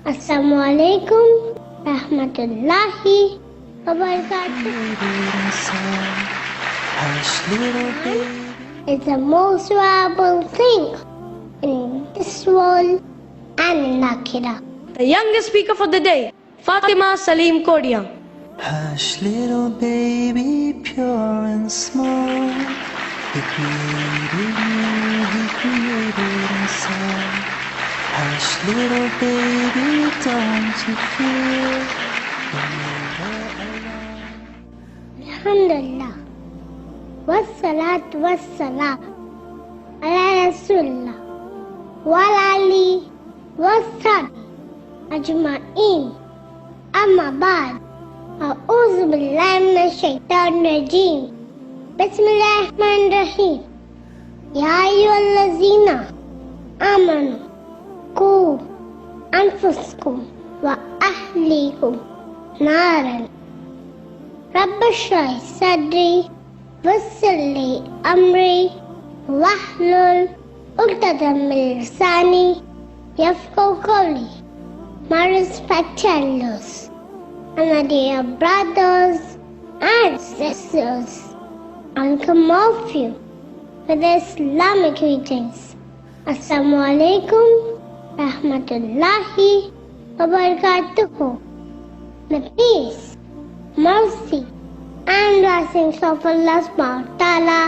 Assalamu Alaikum Rahmatullahi wa Barakatuh. It's the most valuable thing in this world and in Akhirah. The youngest speaker for the day, Fatima Saleem Kodia. Hush, little baby, pure and small. He created you, he created himself. Hush, little baby, don't you fear? Alhamdulillah. Wassalatu wassalam ala Rasulullah wal ali wassahbi ajma'in. Amma ba'd. A'udhu billahi minash shaitanir rajim. Bismillahir rahmanir rahim. Ya ayyuhallazina amanu qu anfusakum wa ahlikum naran. Rabbi shrah sadri wassir li amri wahlul 'uqdatam min lisani yafqahu qawli. My respected elders and my dear brothers and sisters, I welcome all of you with Islamic greetings. Assalamu Alaikum Rahmatullahi wa Barakatuh. May peace, mercy and blessings of Allah subhanahu wa ta'ala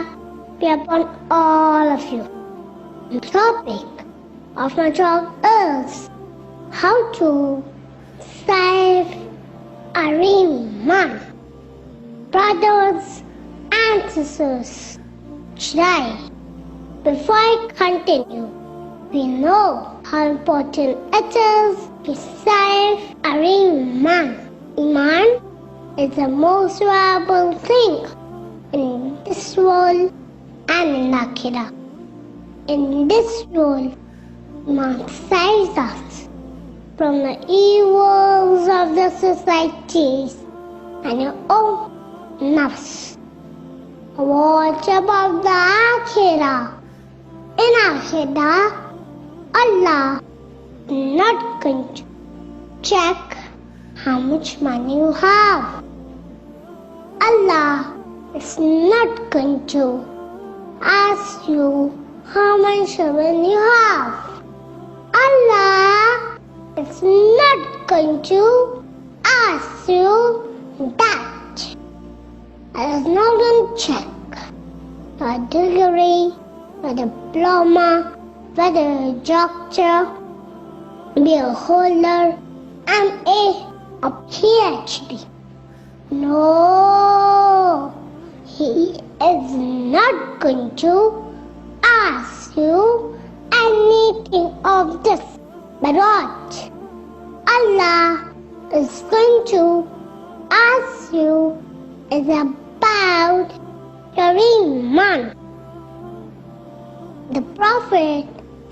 be upon all of you. The topic of my talk is how to save a man. Brothers and sisters, today, before I continue, we know how important it is to save a man. Iman is the most valuable thing in this world and in Akhirah. In this world, Iman saves us from the evils of the societies and your own nafs. What about the Akhirah? In Akhirah, Allah is not going to check how much money you have. Allah is not going to ask you how much children you have. Allah is not going to ask you that. Allah is not going to check your degree, your diploma, whether you're a doctor, be a holder, MA, or PhD. No, He is not going to ask you anything of this. But what Allah is going to ask you is about your iman. The Prophet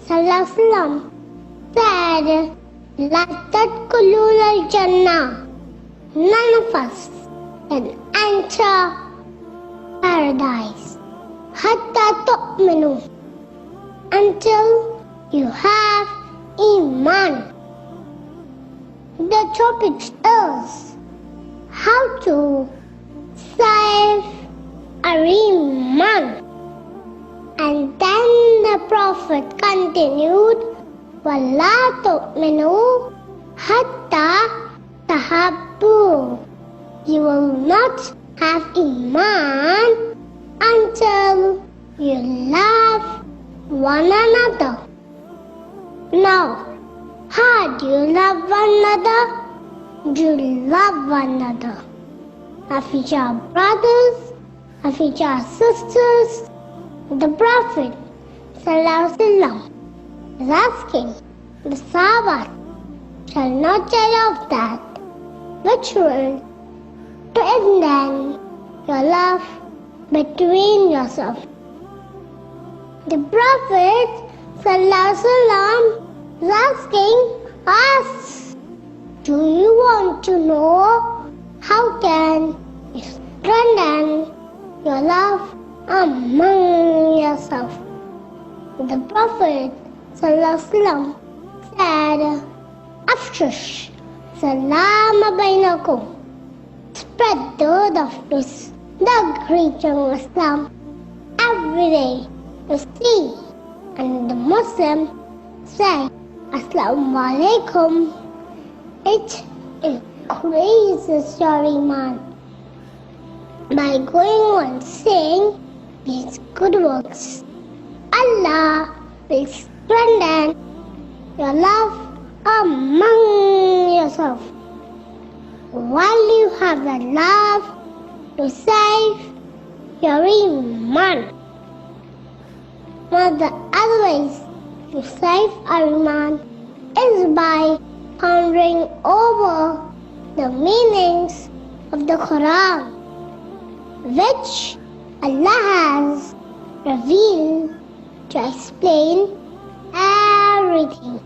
ﷺ said, La tadkhulul al-jannah. None of us can enter paradise hatta tu'minu, until you have iman. The topic is how to save a man. And then the Prophet continued, وَلَا تُؤْمِنُوا حَتَّى تَحَبُّوا. You will not have iman until you love one another. Now, how do you love one another? Do you love one another? If each are brothers, if each are sisters, the Prophet ﷺ is asking the Sahaba, shall not tell of that which will strengthen your love between yourself. The Prophet ﷺ is asking us, do you want to know how can you strengthen your love among yourself? The Prophet ﷺ said, Afshush Salam Bainakum. Spread the word of peace, the greeting of Islam every day. You see, and the Muslim say Assalamu Alaikum. It increases your iman by going on saying these good works. Allah will strengthen your love among yourself. While you have the love to save your iman. One of the other ways to save our iman is by pondering over the meanings of the Quran, which Allah has revealed to explain everything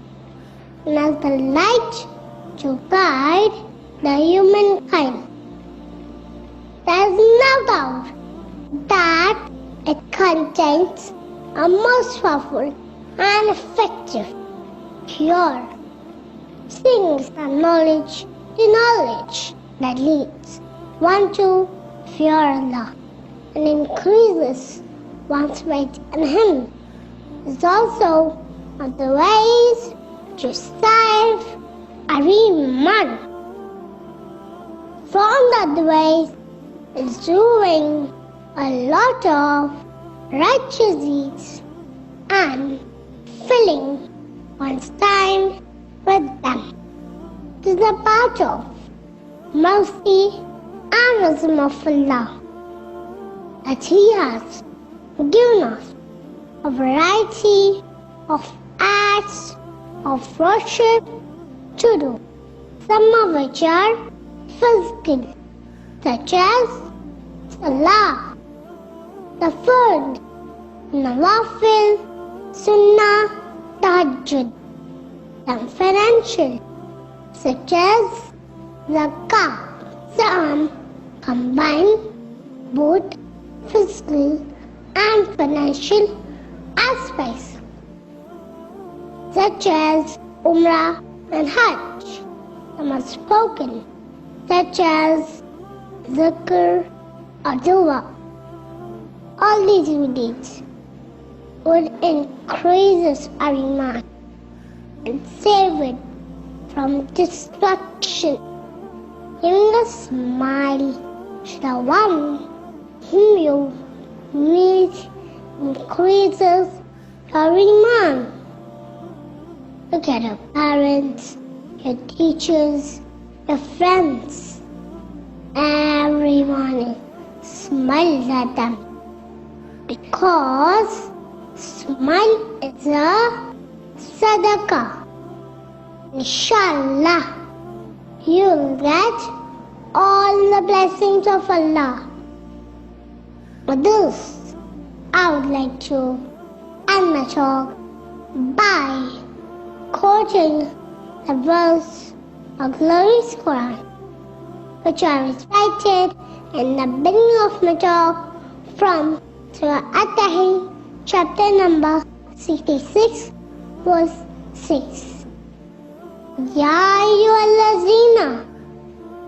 and as the light to guide the humankind. There is no doubt that it contains a most powerful and effective cure. Brings the knowledge to knowledge that leads one to fear Allah and increases one's faith in Him. Is also one of the ways to save our iman. From the ways is doing a lot of righteous deeds and filling one's time with them. It is a part of mercy and wisdom of Allah that He has given us a variety of acts of worship to do, some of which are physical, such as Salah, the Fard, Nawafil, Sunnah, Tahajjud, and financial, such as Zakah. Some combine both physical and financial aspects, such as Umrah and Hajj. Some are spoken, such as Zakir or Dua. All these good deeds would increase our iman and save it from destruction. Giving a smile to the one whom you meet increases your iman. Look at your parents, your teachers, your friends. Every morning, smile at them, because smile is a sadaqah. Inshallah, you'll get all the blessings of Allah. With this, I would like to end my talk by quoting the verse of glorious Quran, which I recited in the beginning of my talk from Surah At-Tahrim, chapter number 66, verse 6. Ya ayyuhallazina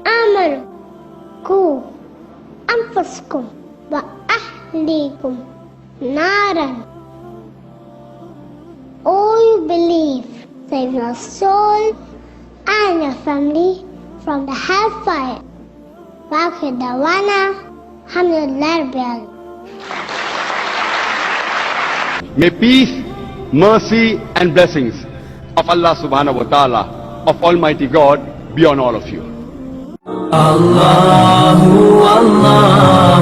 amanu qu anfusakum wa ahlikum naran. O you believe, save your soul and your family from the hellfire. Wakir dawana, alhamdulillah. May peace, mercy and blessings of Allah subhanahu wa ta'ala, of Almighty God, be on all of you. Allahu Allah.